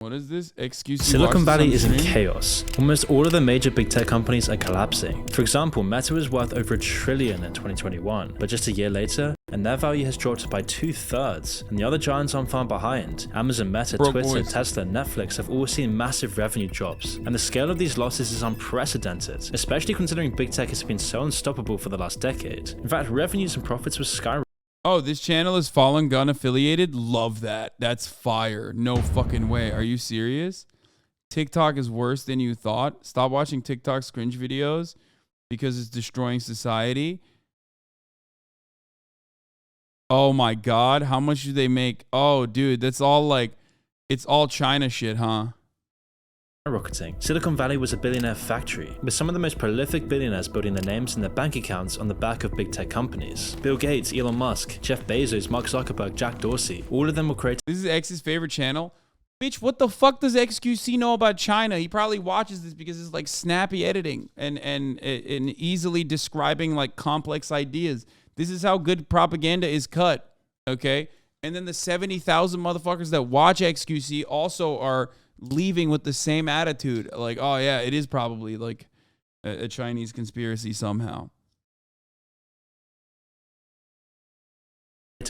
What is this? Excuse me. Silicon Valley is in chaos. Almost all of the major big tech companies are collapsing. For example, Meta was worth over $1 trillion in 2021, but just a year later, and their value has dropped by 2/3, and the other giants aren't far behind. Amazon, Meta, Twitter, Tesla, and Netflix have all seen massive revenue drops, and the scale of these losses is unprecedented, especially considering big tech has been so unstoppable for the last decade. In fact, revenues and profits were skyrocketing. Oh, this channel is Fallen Gun affiliated? Love that. That's fire. No fucking way. Are you serious? TikTok is worse than you thought. Stop watching TikTok's cringe videos because it's destroying society. Oh my God. How much do they make? Oh, dude, that's all like, it's all China shit, huh? Rocketing. Silicon Valley was a billionaire factory, with some of the most prolific billionaires building their names and their bank accounts on the back of big tech companies. Bill Gates, Elon Musk, Jeff Bezos, Mark Zuckerberg, Jack Dorsey, all of them were created. This is X's favorite channel. Bitch, what the fuck does XQC know about China? He probably watches this because it's like snappy editing and easily describing like complex ideas. This is how good propaganda is cut, okay? And then the 70,000 motherfuckers that watch XQC also are leaving with the same attitude, like, oh yeah, it is probably like a Chinese conspiracy somehow.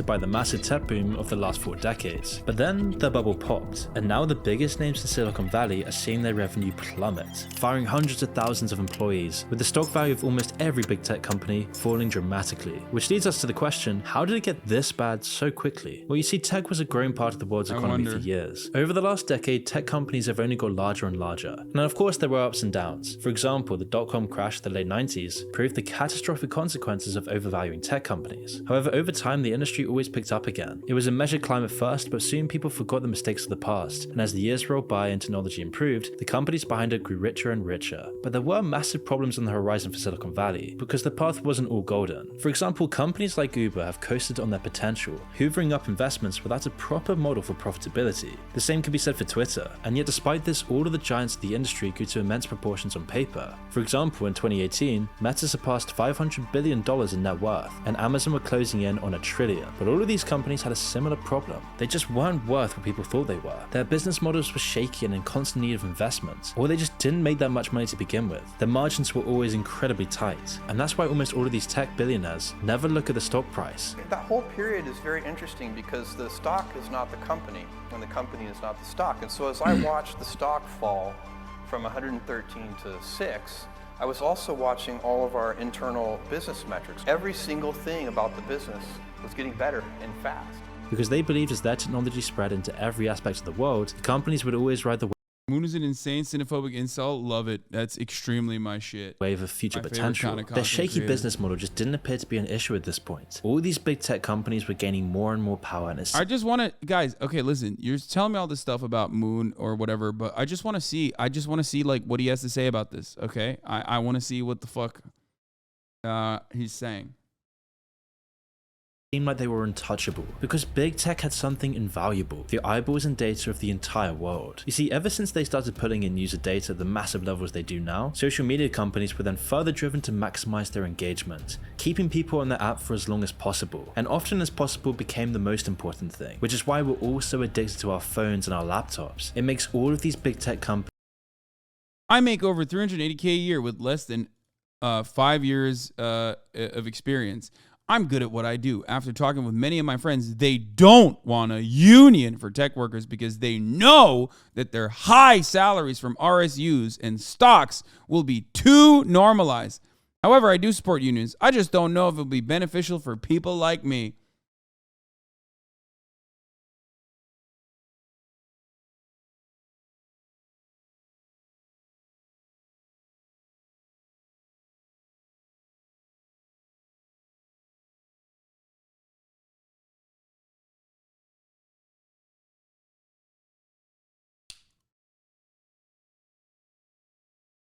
By the massive tech boom of the last 4 decades. But then the bubble popped, and now the biggest names in Silicon Valley are seeing their revenue plummet, firing hundreds of thousands of employees, with the stock value of almost every big tech company falling dramatically. Which leads us to the question, how did it get this bad so quickly? Well, you see, tech was a growing part of the world's economy for years. Over the last decade, tech companies have only got larger and larger. And of course, there were ups and downs. For example, the dot-com crash of the late 90s proved the catastrophic consequences of overvaluing tech companies. However, over time, the industry always picked up again. It was a measured climb at first, but soon people forgot the mistakes of the past, and as the years rolled by and technology improved, the companies behind it grew richer and richer. But there were massive problems on the horizon for Silicon Valley, because the path wasn't all golden. For example, companies like Uber have coasted on their potential, hoovering up investments without a proper model for profitability. The same can be said for Twitter, and yet despite this, all of the giants of the industry grew to immense proportions on paper. For example, in 2018, Meta surpassed $500 billion in net worth, and Amazon were closing in on $1 trillion. But all of these companies had a similar problem. They just weren't worth what people thought they were. Their business models were shaky and in constant need of investment, or they just didn't make that much money to begin with. Their margins were always incredibly tight, and that's why almost all of these tech billionaires never look at the stock price. That whole period is very interesting because the stock is not the company, and the company is not the stock. And so as I watched the stock fall from 113 to 6, I was also watching all of our internal business metrics. Every single thing about the business was getting better and fast. Because they believed as their technology spread into every aspect of the world, the companies would always ride the Moon is an insane xenophobic insult. Love it. That's extremely my shit. wave of future potential. Their shaky business model just didn't appear to be an issue at this point. All these big tech companies were gaining more and more power, and I just want to, guys, okay, listen, you're telling me all this stuff about Moon or whatever, but I just want to see like what he has to say about this, okay? I want to see what the fuck he's saying. Seemed like they were untouchable, because big tech had something invaluable, the eyeballs and data of the entire world. You see, ever since they started pulling in user data at the massive levels they do now, social media companies were then further driven to maximize their engagement, keeping people on their app for as long as possible, and often as possible became the most important thing, which is why we're all so addicted to our phones and our laptops. It makes all of these big tech companies. I make over $380K a year with less than 5 years of experience. I'm good at what I do. After talking with many of my friends, they don't want a union for tech workers because they know that their high salaries from RSUs and stocks will be too normalized. However, I do support unions. I just don't know if it'll be beneficial for people like me.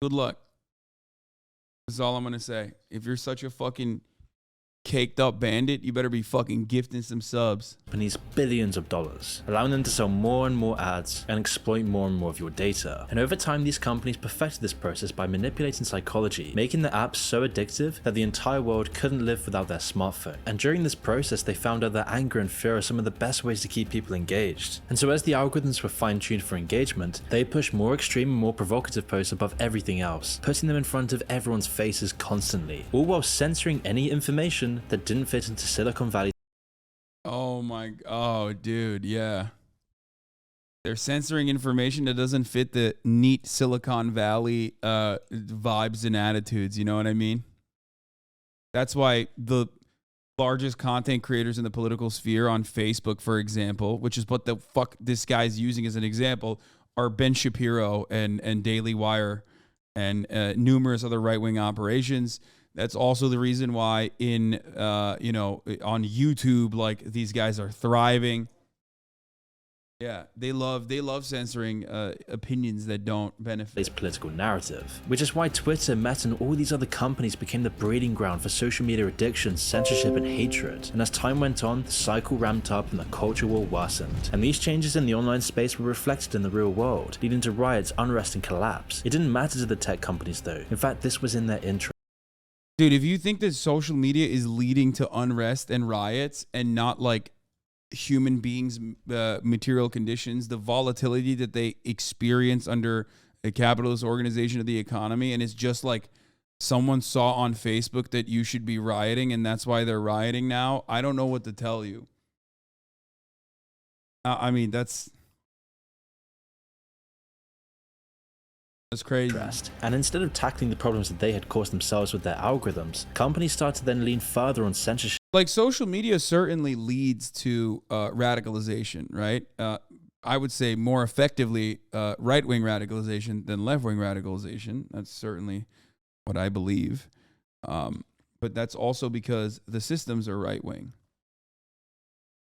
Good luck. That's all I'm going to say. If you're such a fucking caked up bandit, you better be fucking gifting some subs. Companies billions of dollars, allowing them to sell more and more ads and exploit more and more of your data. And over time, these companies perfected this process by manipulating psychology, making the apps so addictive that the entire world couldn't live without their smartphone. And during this process, they found out that anger and fear are some of the best ways to keep people engaged. And so as the algorithms were fine-tuned for engagement, they pushed more extreme and more provocative posts above everything else, putting them in front of everyone's faces constantly, all while censoring any information that didn't fit into Silicon Valley. Oh, dude, yeah. They're censoring information that doesn't fit the neat Silicon Valley vibes and attitudes, you know what I mean? That's why the largest content creators in the political sphere on Facebook, for example, which is what the fuck this guy's using as an example, are Ben Shapiro and Daily Wire and numerous other right-wing operations. That's also the reason why in, on YouTube, like, these guys are thriving. Yeah, they love censoring opinions that don't benefit this political narrative, which is why Twitter, Meta, and all these other companies became the breeding ground for social media addiction, censorship, and hatred. And as time went on, the cycle ramped up and the culture war worsened. And these changes in the online space were reflected in the real world, leading to riots, unrest, and collapse. It didn't matter to the tech companies though. In fact, this was in their interest. Dude, if you think that social media is leading to unrest and riots and not like human beings' material conditions, the volatility that they experience under a capitalist organization of the economy, and it's just like someone saw on Facebook that you should be rioting and that's why they're rioting now, I don't know what to tell you. I mean, that's crazy. And instead of tackling the problems that they had caused themselves with their algorithms, companies started to then lean further on censorship. Like, social media certainly leads to radicalization, right? I would say more effectively right-wing radicalization than left-wing radicalization. That's certainly what I believe. But that's also because the systems are right-wing.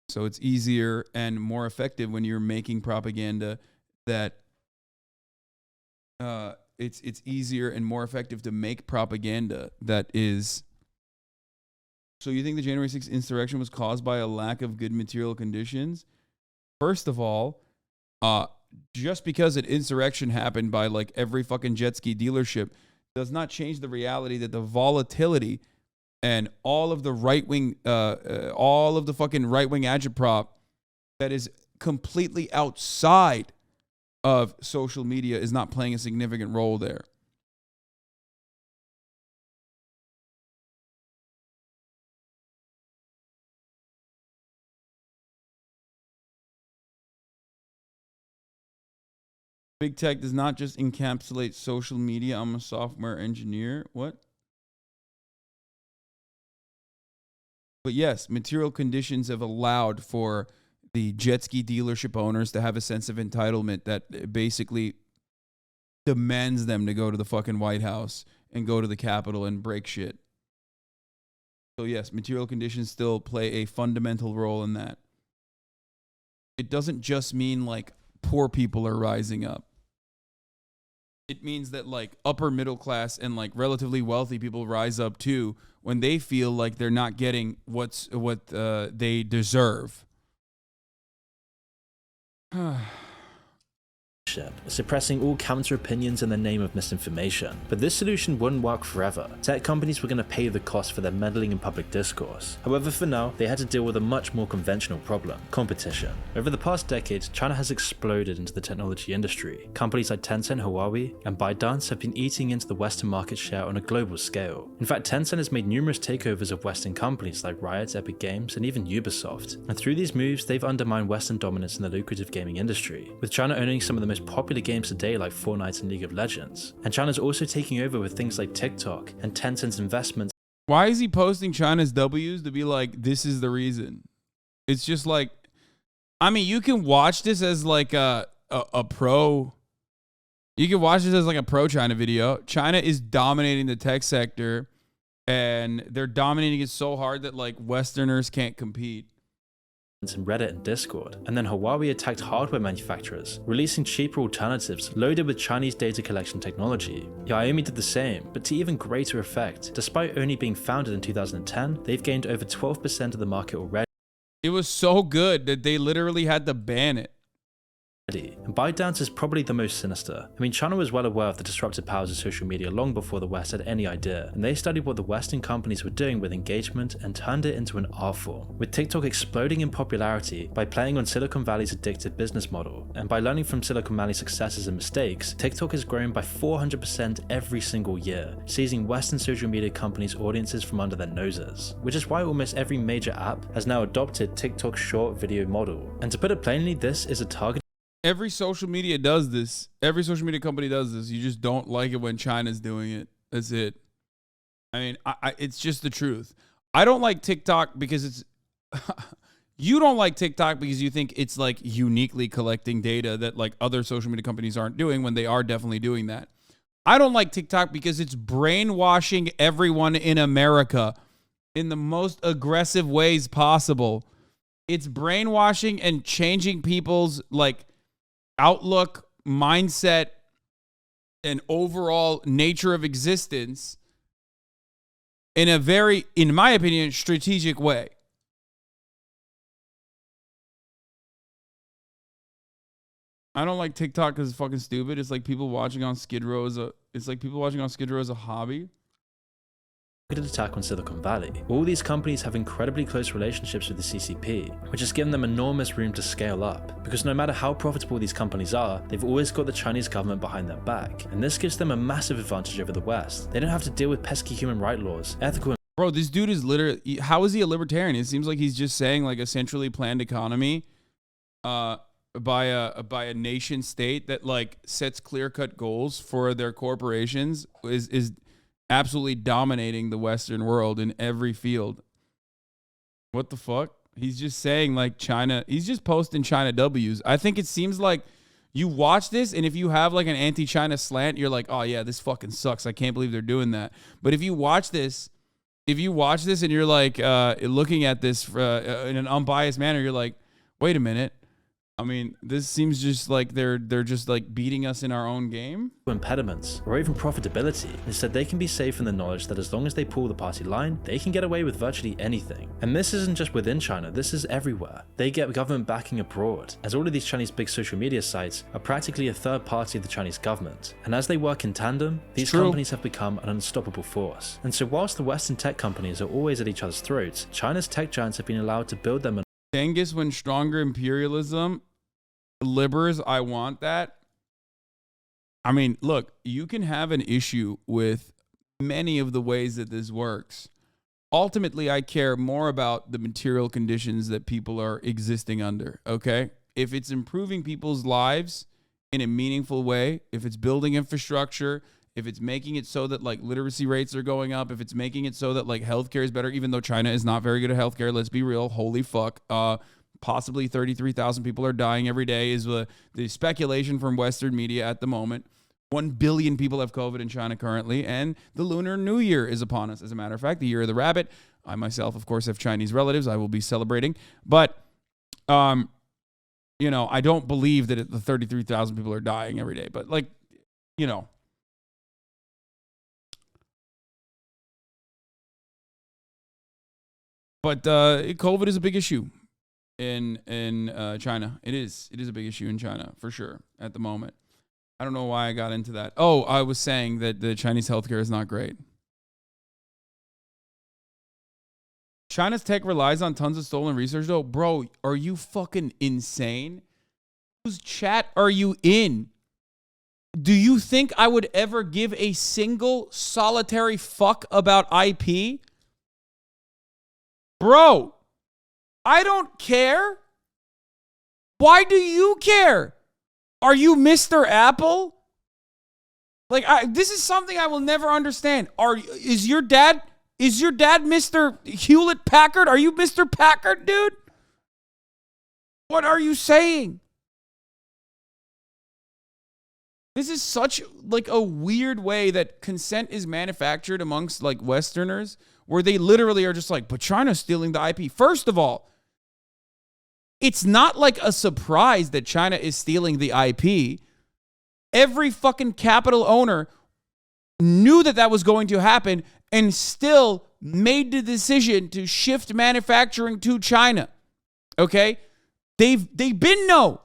So it's easier and more effective when you're making propaganda that it's easier and more effective to make propaganda that is. So you think the January 6th insurrection was caused by a lack of good material conditions? First of all, just because an insurrection happened by like every fucking jet ski dealership does not change the reality that the volatility and all of the right-wing, all of the fucking right-wing agitprop that is completely outside of social media is not playing a significant role there. Big tech does not just encapsulate social media. I'm a software engineer. What? But yes, material conditions have allowed for the jet ski dealership owners to have a sense of entitlement that basically demands them to go to the fucking White House and go to the Capitol and break shit. So yes, material conditions still play a fundamental role in that. It doesn't just mean like poor people are rising up. It means that like upper middle class and like relatively wealthy people rise up too when they feel like they're not getting what they deserve. Suppressing all counter opinions in the name of misinformation. But this solution wouldn't work forever. Tech companies were going to pay the cost for their meddling in public discourse. However, for now, they had to deal with a much more conventional problem: competition. Over the past decade, China has exploded into the technology industry. Companies like Tencent, Huawei, and ByteDance have been eating into the Western market share on a global scale. In fact, Tencent has made numerous takeovers of Western companies like Riot, Epic Games, and even Ubisoft. And through these moves, they've undermined Western dominance in the lucrative gaming industry, with China owning some of the most popular games today like Fortnite and League of Legends. And China's also taking over with things like TikTok and Tencent's investments. Why is he posting China's W's to be like, this is the reason? It's just like, I mean, you can watch this as like a pro. You can watch this as like a pro China video. China is dominating the tech sector and they're dominating it so hard that like Westerners can't compete. in Reddit and Discord, and then Huawei attacked hardware manufacturers, releasing cheaper alternatives loaded with Chinese data collection technology. Xiaomi did the same, but to even greater effect. Despite only being founded in 2010, they've gained over 12% of the market already. It was so good that they literally had to ban it. And ByteDance is probably the most sinister. I mean, China was well aware of the disruptive powers of social media long before the West had any idea, and they studied what the Western companies were doing with engagement and turned it into an art form, with TikTok exploding in popularity by playing on Silicon Valley's addictive business model. And by learning from Silicon Valley's successes and mistakes, TikTok has grown by 400% every single year, seizing Western social media companies' audiences from under their noses, which is why almost every major app has now adopted TikTok's short video model. And to put it plainly, this is a target. Every social media does this. Every social media company does this. You just don't like it when China's doing it. That's it. I mean, it's just the truth. I don't like TikTok because it's... You don't like TikTok because you think it's like uniquely collecting data that like other social media companies aren't doing when they are definitely doing that. I don't like TikTok because it's brainwashing everyone in America in the most aggressive ways possible. It's brainwashing and changing people's like outlook, mindset, and overall nature of existence in a very, in my opinion, strategic way. I don't like TikTok because it's fucking stupid. It's like people watching on Skid Row as a hobby. Attack on Silicon Valley. All these companies have incredibly close relationships with the CCP, which has given them enormous room to scale up, because no matter how profitable these companies are, they've always got the Chinese government behind their back, and this gives them a massive advantage over the West. They don't have to deal with pesky human rights laws, ethical... Bro, this dude is literally... How is he a libertarian? It seems like he's just saying like a centrally planned economy by a nation state that like sets clear-cut goals for their corporations is absolutely dominating the Western world in every field. What the fuck? He's just saying like China, he's just posting China W's. I think it seems like you watch this and if you have like an anti-China slant, you're like, oh yeah, this fucking sucks. I can't believe they're doing that. But if you watch this and you're like looking at this in an unbiased manner, you're like, wait a minute. I mean, this seems just like they're just like beating us in our own game. Impediments or even profitability. Instead, they can be safe in the knowledge that as long as they pull the party line, they can get away with virtually anything. And this isn't just within China, this is everywhere. They get government backing abroad, as all of these Chinese big social media sites are practically a third party of the Chinese government. And as they work in tandem, these companies have become an unstoppable force. And so whilst the Western tech companies are always at each other's throats, China's tech giants have been allowed to build them. Genghis when stronger imperialism. Libers, I want that. I mean, look, you can have an issue with many of the ways that this works. Ultimately, I care more about the material conditions that people are existing under, okay? If it's improving people's lives in a meaningful way, if it's building infrastructure, if it's making it so that like literacy rates are going up, if it's making it so that like healthcare is better, even though China is not very good at healthcare, let's be real, holy fuck. Possibly 33,000 people are dying every day is the speculation from Western media at the moment. 1 billion people have COVID in China currently, and the Lunar New Year is upon us. As a matter of fact, the Year of the Rabbit. I myself, of course, have Chinese relatives. I will be celebrating. But, I don't believe that the 33,000 people are dying every day. But, But COVID is a big issue. In China. It is a big issue in China for sure at the moment. I don't know why I got into that. Oh, I was saying that the Chinese healthcare is not great. China's tech relies on tons of stolen research though. Bro, are you fucking insane? Whose chat are you in? Do you think I would ever give a single solitary fuck about IP? Bro, I don't care. Why do you care? Are you Mr. Apple? Like, this is something I will never understand. Is your dad Mr. Hewlett Packard? Are you Mr. Packard, dude? What are you saying? This is such like a weird way that consent is manufactured amongst like Westerners, where they literally are just like, but China's stealing the IP. First of all, It's not like a surprise that China is stealing the IP. Every fucking capital owner knew that that was going to happen and still made the decision to shift manufacturing to China. Okay? They've been know.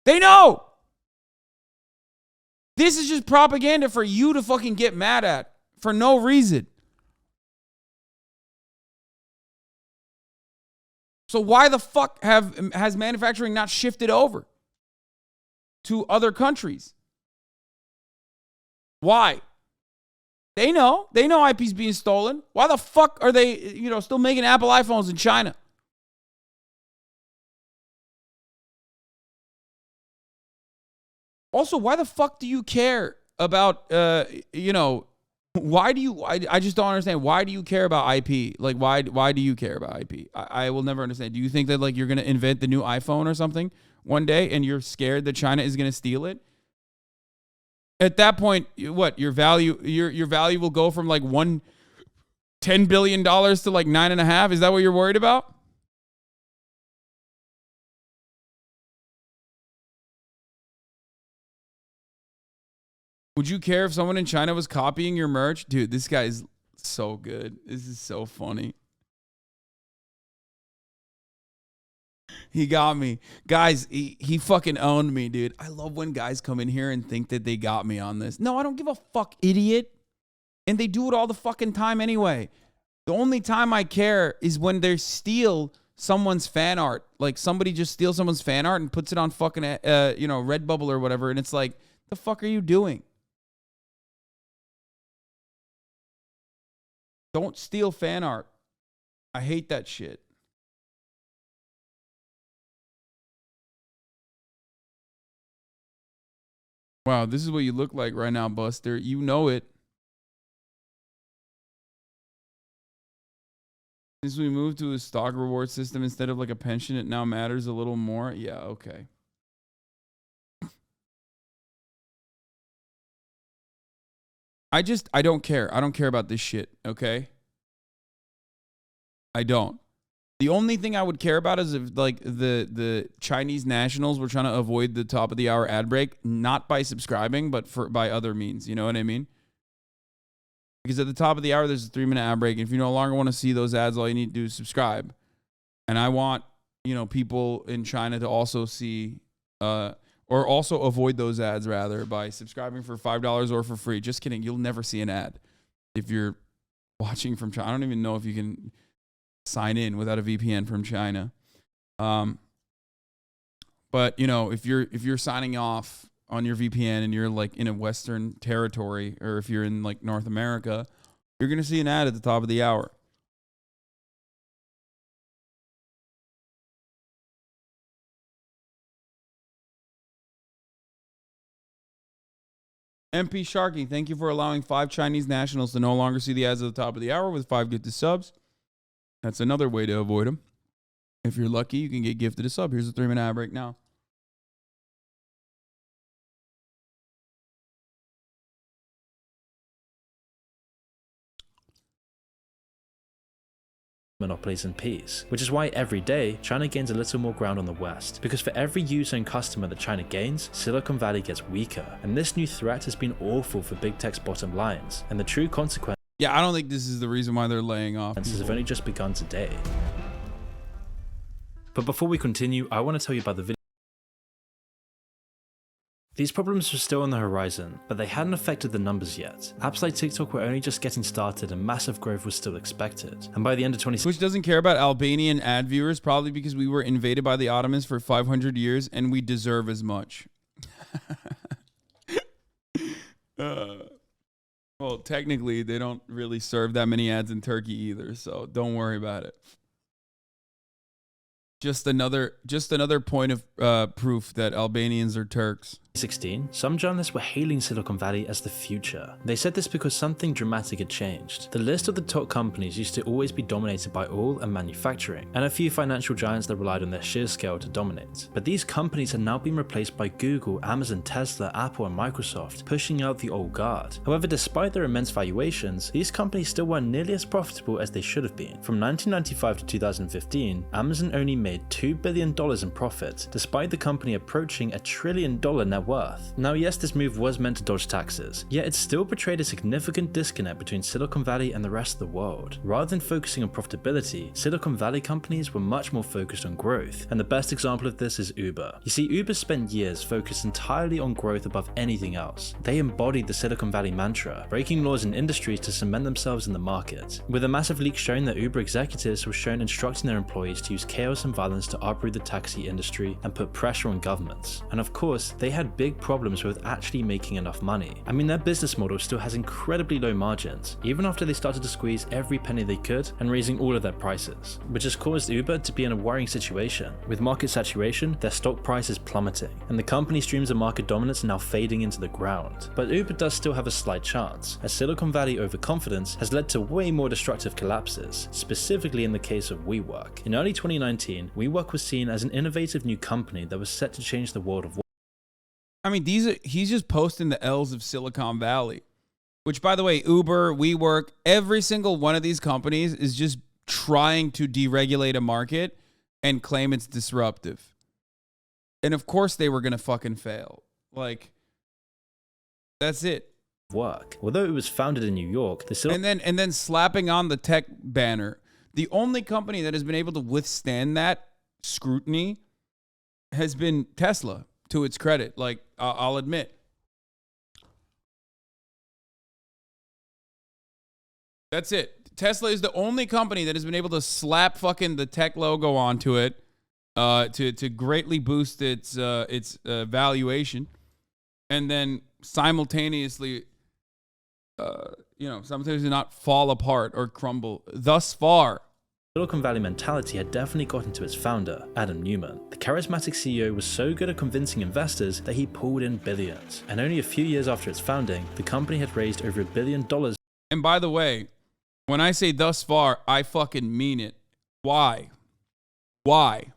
They know. This is just propaganda for you to fucking get mad at for no reason. So why the fuck has manufacturing not shifted over to other countries? Why? They know IP's being stolen. Why the fuck are they, still making Apple iPhones in China? Also, why the fuck do you care about, why do you, I just don't understand. Why do you care about IP? Like, why do you care about IP? I will never understand. Do you think that, like, you're going to invent the new iPhone or something one day and you're scared that China is going to steal it? At that point, what, your value will go from like $10 billion to like $9.5 billion? Is that what you're worried about? Would you care if someone in China was copying your merch? Dude, this guy is so good. This is so funny. He got me. Guys, he fucking owned me, dude. I love when guys come in here and think that they got me on this. No, I don't give a fuck, idiot. And they do it all the fucking time anyway. The only time I care is when they steal someone's fan art. Like, somebody just steals someone's fan art and puts it on fucking, Redbubble or whatever. And it's like, the fuck are you doing? Don't steal fan art. I hate that shit. Wow, this is what you look like right now, Buster. You know it. Since we moved to a stock reward system instead of like a pension, it now matters a little more. Yeah, okay. I don't care. I don't care about this shit, okay? I don't. The only thing I would care about is if, like, the Chinese nationals were trying to avoid the top of the hour ad break, not by subscribing, but by other means. You know what I mean? Because at the top of the hour, there's a 3-minute ad break. And if you no longer want to see those ads, all you need to do is subscribe. And I want, people in China to also see, or also avoid those ads, rather, by subscribing for $5 or for free. Just kidding. You'll never see an ad if you're watching from China. I don't even know if you can sign in without a VPN from China. But, if you're signing off on your VPN and you're like in a Western territory, or if you're in like North America, you're going to see an ad at the top of the hour. MP Sharky, thank you for allowing 5 Chinese nationals to no longer see the ads at the top of the hour with 5 gifted subs. That's another way to avoid them. If you're lucky, you can get gifted a sub. Here's a 3-minute ad break now. Monopolies and peace, which is why every day China gains a little more ground on the West, because for every user and customer that China gains, Silicon Valley gets weaker, and this new threat has been awful for big tech's bottom lines, and the true consequences I don't think this is the reason why they're laying off people. Have only just begun today. But before we continue, I want to tell you about the video. These problems were still on the horizon, but they hadn't affected the numbers yet. Apps like TikTok were only just getting started and massive growth was still expected. And by the end of 2016, Twitch doesn't care about Albanian ad viewers, probably because we were invaded by the Ottomans for 500 years and we deserve as much. Well, technically, they don't really serve that many ads in Turkey either, so don't worry about it. Just another point of proof that Albanians are Turks. 2016, some journalists were hailing Silicon Valley as the future. They said this because something dramatic had changed. The list of the top companies used to always be dominated by oil and manufacturing, and a few financial giants that relied on their sheer scale to dominate. But these companies had now been replaced by Google, Amazon, Tesla, Apple, and Microsoft, pushing out the old guard. However, despite their immense valuations, these companies still weren't nearly as profitable as they should have been. From 1995 to 2015, Amazon only made $2 billion in profit, despite the company approaching $1 trillion net worth. Now yes, this move was meant to dodge taxes, yet it still portrayed a significant disconnect between Silicon Valley and the rest of the world. Rather than focusing on profitability, Silicon Valley companies were much more focused on growth, and the best example of this is Uber. You see, Uber spent years focused entirely on growth above anything else. They embodied the Silicon Valley mantra, breaking laws in industries to cement themselves in the market. With a massive leak showing that Uber executives were shown instructing their employees to use chaos and violence to uproot the taxi industry and put pressure on governments. And of course, they had big problems with actually making enough money. I mean, their business model still has incredibly low margins, even after they started to squeeze every penny they could and raising all of their prices, which has caused Uber to be in a worrying situation. With market saturation, their stock price is plummeting, and the company's dreams of market dominance are now fading into the ground. But Uber does still have a slight chance, as Silicon Valley overconfidence has led to way more destructive collapses, specifically in the case of WeWork. In early 2019, WeWork was seen as an innovative new company that was set to change the world of work. I mean, he's just posting the L's of Silicon Valley, which, by the way, Uber, WeWork, every single one of these companies is just trying to deregulate a market and claim it's disruptive. And of course they were going to fucking fail. Like, that's it. Work. Although it was founded in New York, and then slapping on the tech banner. The only company that has been able to withstand that scrutiny has been Tesla, to its credit. Like, I'll admit. That's it. Tesla is the only company that has been able to slap fucking the tech logo onto it to greatly boost its valuation, and then simultaneously simultaneously not fall apart or crumble. Thus far, Silicon Valley mentality had definitely gotten to its founder, Adam Neumann. The charismatic CEO was so good at convincing investors that he pulled in billions. And only a few years after its founding, the company had raised over $1 billion. And by the way, when I say thus far, I fucking mean it. Why? Why?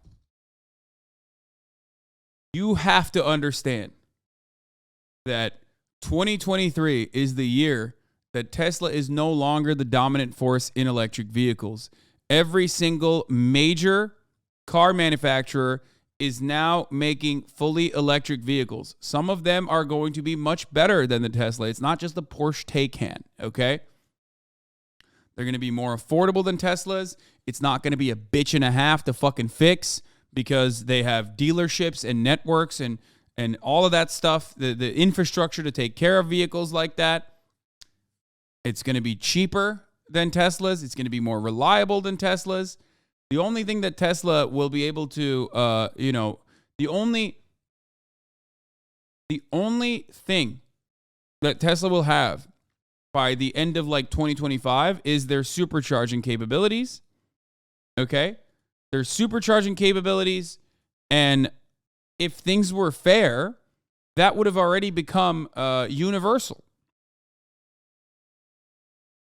You have to understand that 2023 is the year that Tesla is no longer the dominant force in electric vehicles. Every single major car manufacturer is now making fully electric vehicles. Some of them are going to be much better than the Tesla. It's not just the Porsche Taycan, okay? They're going to be more affordable than Teslas. It's not going to be a bitch and a half to fucking fix because they have dealerships and networks and all of that stuff, the infrastructure to take care of vehicles like that. It's going to be cheaper than Teslas. It's going to be more reliable than Teslas. The only thing that Tesla will be able to, the only thing that Tesla will have by the end of like 2025 is their supercharging capabilities. Okay? Their supercharging capabilities. And if things were fair, that would have already become universal.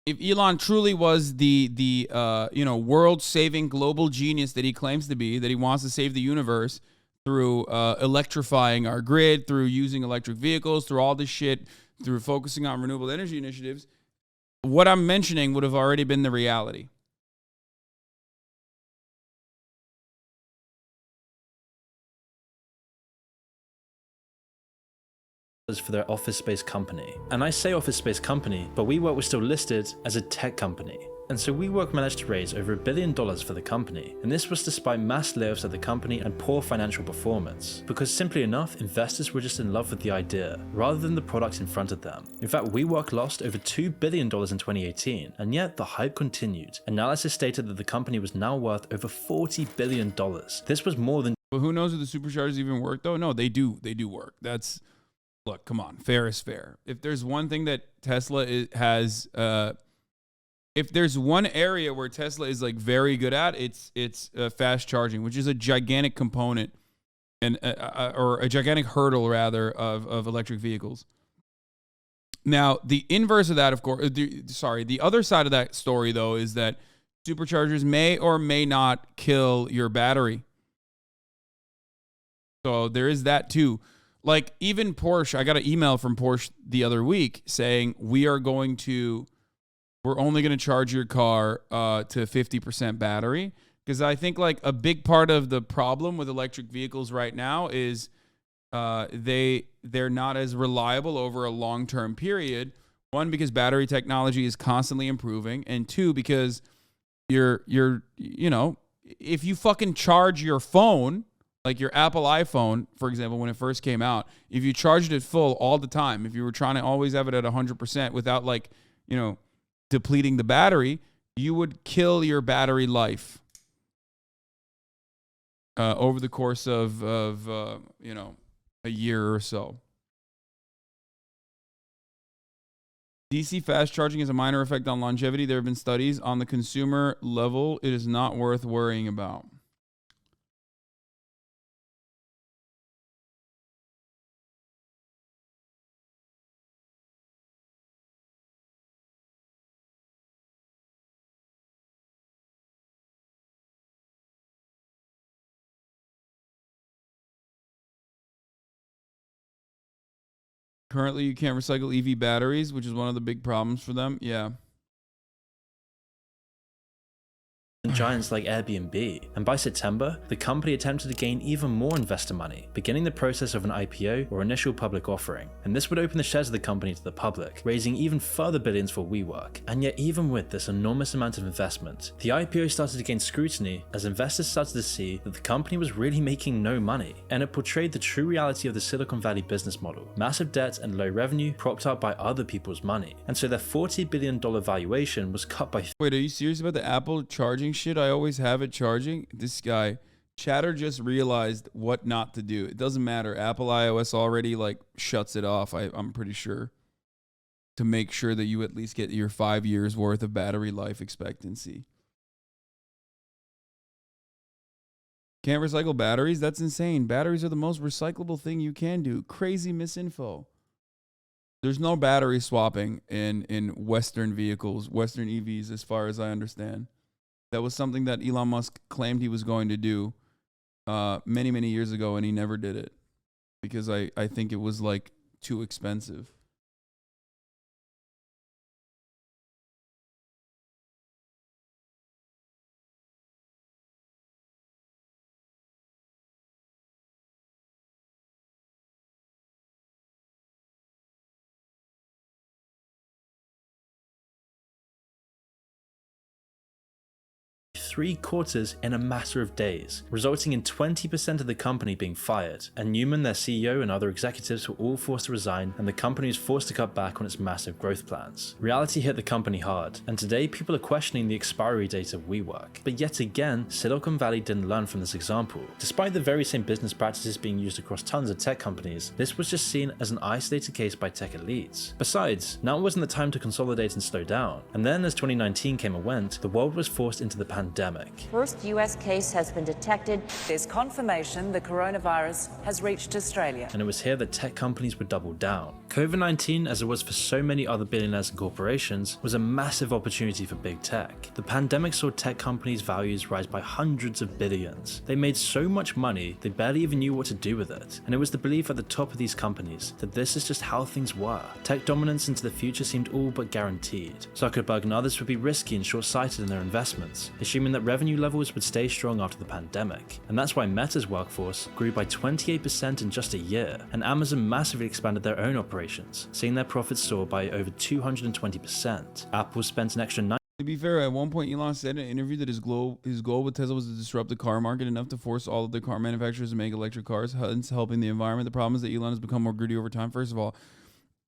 If Elon truly was the world-saving global genius that he claims to be, that he wants to save the universe through electrifying our grid, through using electric vehicles, through all this shit, through focusing on renewable energy initiatives, what I'm mentioning would have already been the reality. For their office space company. And I say office space company, but WeWork was still listed as a tech company. And so WeWork managed to raise over $1 billion for the company. And this was despite mass layoffs at the company and poor financial performance. Because simply enough, investors were just in love with the idea, rather than the product in front of them. In fact, WeWork lost over $2 billion in 2018, and yet the hype continued. Analysis stated that the company was now worth over $40 billion. This was more than... But who knows if the superchargers even work though? No, they do work. Look, come on, fair is fair. If there's one thing that Tesla has, if there's one area where Tesla is like very good at, it's fast charging, which is a gigantic component and or a gigantic hurdle rather of electric vehicles. Now, the inverse of that, of course, the other side of that story, though, is that superchargers may or may not kill your battery. So there is that too. Like even Porsche, I got an email from Porsche the other week saying we're only going to charge your car to 50% battery. Because I think like a big part of the problem with electric vehicles right now is they're not as reliable over a long-term period. One, because battery technology is constantly improving, and two, because you're if you fucking charge your phone, like your Apple iPhone, for example, when it first came out, if you charged it full all the time, if you were trying to always have it at 100% without depleting the battery, you would kill your battery life over the course of a year or so. DC fast charging has a minor effect on longevity. There have been studies on the consumer level. It is not worth worrying about. Currently, you can't recycle EV batteries, which is one of the big problems for them. Yeah. Giants like Airbnb, and by September, the company attempted to gain even more investor money, beginning the process of an IPO or initial public offering, and this would open the shares of the company to the public, raising even further billions for WeWork. And yet even with this enormous amount of investment, the IPO started to gain scrutiny as investors started to see that the company was really making no money, and it portrayed the true reality of the Silicon Valley business model: massive debt and low revenue propped up by other people's money. And so their $40 billion valuation was cut by... Wait, are you serious about the Apple charging shit? I always have it charging. This guy, Chatter, just realized what not to do. It doesn't matter. Apple iOS already shuts it off, I'm pretty sure, to make sure that you at least get your 5 years worth of battery life expectancy. Can't recycle batteries? That's insane. Batteries are the most recyclable thing you can do. Crazy misinfo. There's no battery swapping in Western vehicles, Western EVs, as far as I understand. That was something that Elon Musk claimed he was going to do many, many years ago, and he never did it because I think it was too expensive. Three-quarters in a matter of days, resulting in 20% of the company being fired, and Newman, their CEO, and other executives were all forced to resign, and the company was forced to cut back on its massive growth plans. Reality hit the company hard, and today people are questioning the expiry date of WeWork. But yet again, Silicon Valley didn't learn from this example. Despite the very same business practices being used across tons of tech companies, this was just seen as an isolated case by tech elites. Besides, now wasn't the time to consolidate and slow down, and then as 2019 came and went, the world was forced into the pandemic. First US case has been detected. There's confirmation the coronavirus has reached Australia. And it was here that tech companies would double down. COVID-19, as it was for so many other billionaires and corporations, was a massive opportunity for big tech. The pandemic saw tech companies' values rise by hundreds of billions. They made so much money, they barely even knew what to do with it. And it was the belief at the top of these companies that this is just how things were. Tech dominance into the future seemed all but guaranteed. Zuckerberg and others would be risky and short-sighted in their investments, assuming that revenue levels would stay strong after the pandemic. And that's why Meta's workforce grew by 28% in just a year, and Amazon massively expanded their own operations, seeing their profits soar by over 220%. Apple spent an extra To be fair, at one point Elon said in an interview that his goal with Tesla was to disrupt the car market enough to force all of the car manufacturers to make electric cars, hence helping the environment. The problem is that Elon has become more greedy over time. First of all,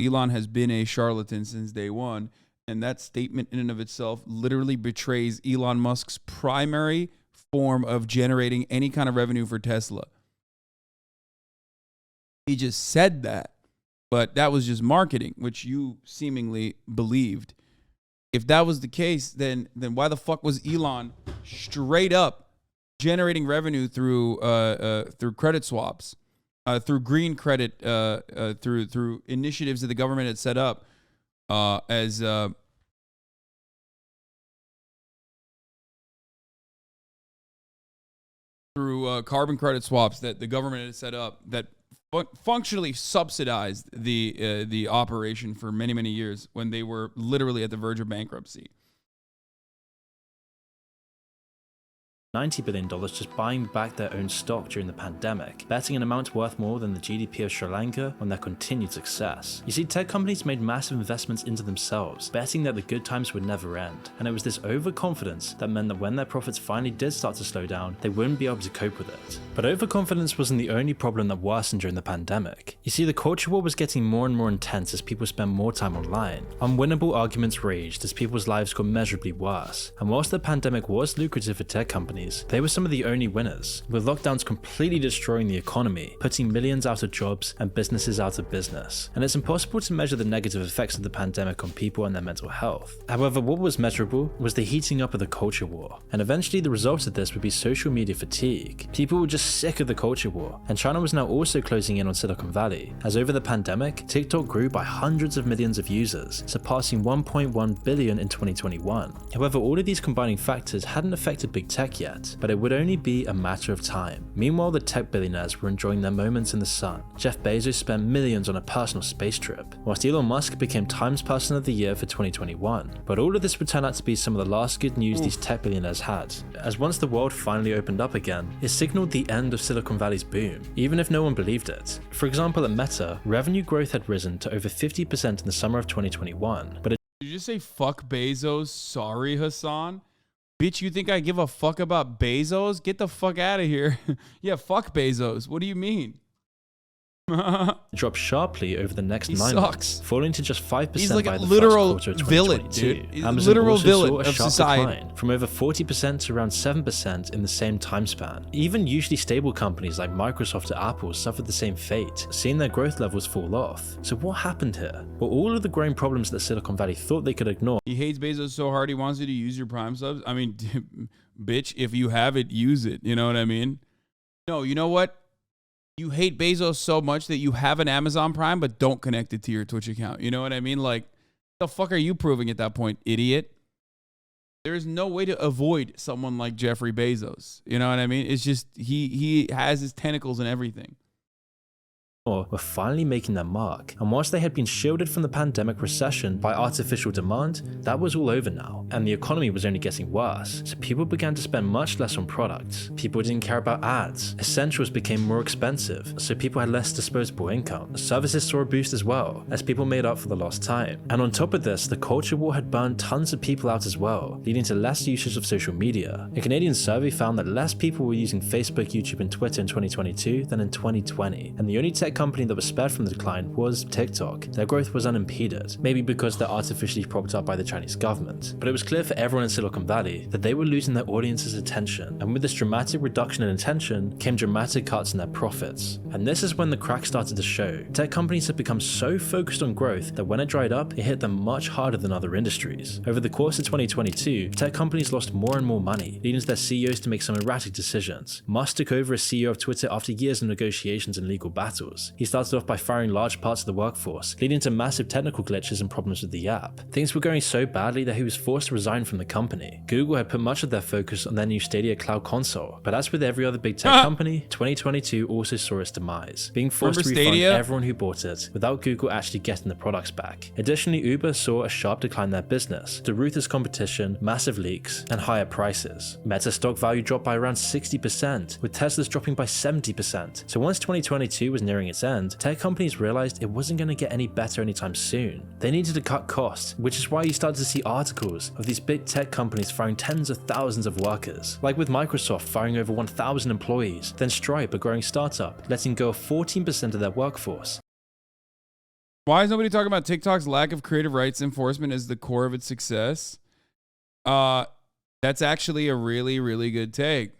Elon has been a charlatan since day one. And that statement in and of itself literally betrays Elon Musk's primary form of generating any kind of revenue for Tesla. He just said that, but that was just marketing, which you seemingly believed. If that was the case, then why the fuck was Elon straight up generating revenue through credit swaps, through green credit, through initiatives that the government had set up as through carbon credit swaps that the government had set up that functionally subsidized the operation for many, many years when they were literally at the verge of bankruptcy. $90 billion just buying back their own stock during the pandemic, betting an amount worth more than the GDP of Sri Lanka on their continued success. You see, tech companies made massive investments into themselves, betting that the good times would never end, and it was this overconfidence that meant that when their profits finally did start to slow down, they wouldn't be able to cope with it. But overconfidence wasn't the only problem that worsened during the pandemic. You see, the culture war was getting more and more intense as people spent more time online. Unwinnable arguments raged as people's lives got measurably worse, and whilst the pandemic was lucrative for tech companies, they were some of the only winners, with lockdowns completely destroying the economy, putting millions out of jobs and businesses out of business. And it's impossible to measure the negative effects of the pandemic on people and their mental health. However, what was measurable was the heating up of the culture war, and eventually the result of this would be social media fatigue. People were just sick of the culture war, and China was now also closing in on Silicon Valley, as over the pandemic, TikTok grew by hundreds of millions of users, surpassing 1.1 billion in 2021. However, all of these combining factors hadn't affected big tech yet, but it would only be a matter of time. Meanwhile, the tech billionaires were enjoying their moments in the sun. Jeff Bezos spent millions on a personal space trip, whilst Elon Musk became Times Person of the Year for 2021. But all of this would turn out to be some of the last good news these tech billionaires had, as once the world finally opened up again, it signaled the end of Silicon Valley's boom, even if no one believed it. For example, at Meta, revenue growth had risen to over 50% in the summer of 2021, but Did you just say fuck Bezos? Sorry, Hassan. Bitch, you think I give a fuck about Bezos? Get the fuck out of here. Yeah, fuck Bezos. What do you mean? dropped sharply over the next 9 sucks. months, falling to just 5% He's like by a the literal first quarter of villain, 2022. dude. Amazon Literal also villain saw a of sharp society. decline, from over 40% to around 7% in the same time span. Even usually stable companies like Microsoft or Apple suffered the same fate, seeing their growth levels fall off. So what happened here? Well, all of the growing problems that Silicon Valley thought they could ignore. He hates Bezos so hard he wants you to use your Prime subs. I mean, bitch, if you have it, use it. You know what I mean? No, you know what? You hate Bezos so much that you have an Amazon Prime, but don't connect it to your Twitch account. You know what I mean? Like, the fuck are you proving at that point, idiot? There is no way to avoid someone like Jeffrey Bezos. You know what I mean? It's just, he has his tentacles in everything. Were finally making their mark, and whilst they had been shielded from the pandemic recession by artificial demand, that was all over now, and the economy was only getting worse, so people began to spend much less on products. People didn't care about ads, essentials became more expensive, so people had less disposable income. Services saw a boost as well, as people made up for the lost time. And on top of this, the culture war had burned tons of people out as well, leading to less usage of social media. A Canadian survey found that less people were using Facebook, YouTube, and Twitter in 2022 than in 2020, and the only tech company that was spared from the decline was TikTok. Their growth was unimpeded, maybe because they're artificially propped up by the Chinese government. But it was clear for everyone in Silicon Valley that they were losing their audience's attention, and with this dramatic reduction in attention came dramatic cuts in their profits. And this is when the crack started to show. Tech companies had become so focused on growth that when it dried up, it hit them much harder than other industries. Over the course of 2022, tech companies lost more and more money, leading to their CEOs to make some erratic decisions. Musk took over as CEO of Twitter after years of negotiations and legal battles. He started off by firing large parts of the workforce, leading to massive technical glitches and problems with the app. Things were going so badly that he was forced to resign from the company. Google had put much of their focus on their new Stadia cloud console, but as with every other big tech company, 2022 also saw its demise, being forced to refund everyone who bought it without Google actually getting the products back. Additionally, Uber saw a sharp decline in their business, to ruthless competition, massive leaks, and higher prices. Meta stock value dropped by around 60%, with Tesla's dropping by 70%. So once 2022 was nearing its end, tech companies realized it wasn't going to get any better anytime soon. They needed to cut costs, which is why you started to see articles of these big tech companies firing tens of thousands of workers, like with Microsoft firing over 1,000 employees, then Stripe, a growing startup, letting go of 14% of their workforce. Why is nobody talking about TikTok's lack of creative rights enforcement as the core of its success? That's actually a really, really good take.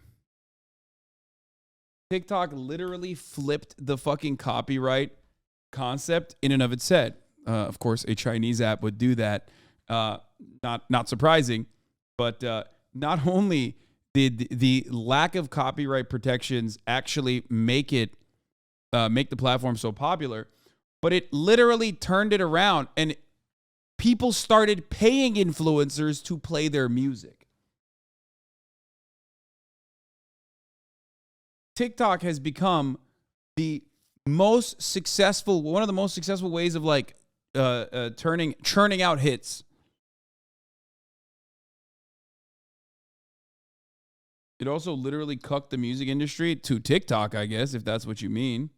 TikTok literally flipped the fucking copyright concept in and of itself. Of course, a Chinese app would do that. Not surprising, but not only the lack of copyright protections actually make the platform so popular, but it literally turned it around and people started paying influencers to play their music. TikTok has become one of the most successful ways of like churning out hits. It also literally cucked the music industry to TikTok, I guess, if that's what you mean.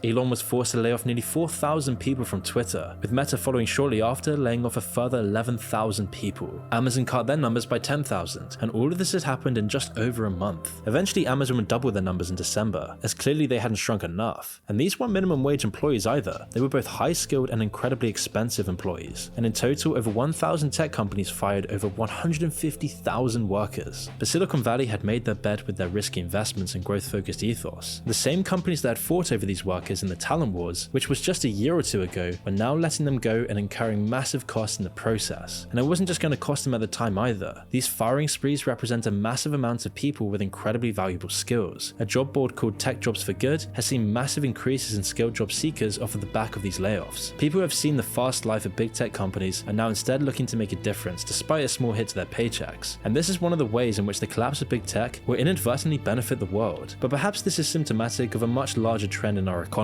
Elon was forced to lay off nearly 4,000 people from Twitter, with Meta following shortly after, laying off a further 11,000 people. Amazon cut their numbers by 10,000, and all of this had happened in just over a month. Eventually, Amazon would double their numbers in December, as clearly they hadn't shrunk enough. And these weren't minimum wage employees either. They were both high-skilled and incredibly expensive employees. And in total, over 1,000 tech companies fired over 150,000 workers. But Silicon Valley had made their bed with their risky investments and growth-focused ethos. The same companies that had fought over these workers in the talent wars, which was just a year or two ago, were now letting them go and incurring massive costs in the process. And it wasn't just going to cost them at the time either. These firing sprees represent a massive amount of people with incredibly valuable skills. A job board called Tech Jobs for Good has seen massive increases in skilled job seekers off of the back of these layoffs. People who have seen the fast life of big tech companies are now instead looking to make a difference despite a small hit to their paychecks. And this is one of the ways in which the collapse of big tech will inadvertently benefit the world. But perhaps this is symptomatic of a much larger trend in our economy.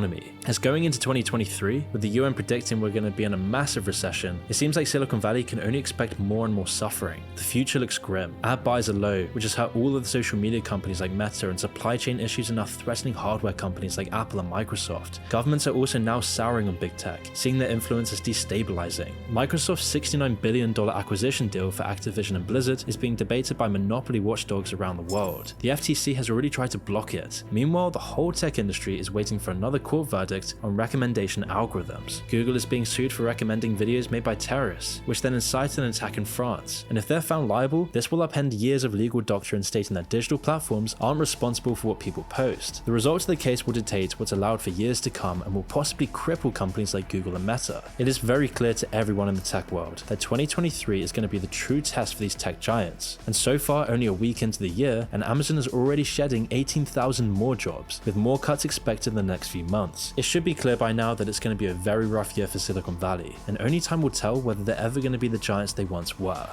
As going into 2023, with the UN predicting we're going to be in a massive recession, it seems like Silicon Valley can only expect more and more suffering. The future looks grim. Ad buys are low, which has hurt all of the social media companies like Meta, and supply chain issues are now threatening hardware companies like Apple and Microsoft. Governments are also now souring on big tech, seeing their influence as destabilizing. Microsoft's $69 billion acquisition deal for Activision and Blizzard is being debated by monopoly watchdogs around the world. The FTC has already tried to block it. Meanwhile, the whole tech industry is waiting for another court verdict on recommendation algorithms. Google is being sued for recommending videos made by terrorists, which then incited an attack in France. And if they're found liable, this will upend years of legal doctrine stating that digital platforms aren't responsible for what people post. The results of the case will dictate what's allowed for years to come and will possibly cripple companies like Google and Meta. It is very clear to everyone in the tech world that 2023 is going to be the true test for these tech giants. And so far, only a week into the year, and Amazon is already shedding 18,000 more jobs, with more cuts expected in the next few months. It should be clear by now that it's going to be a very rough year for Silicon Valley, and only time will tell whether they're ever going to be the giants they once were.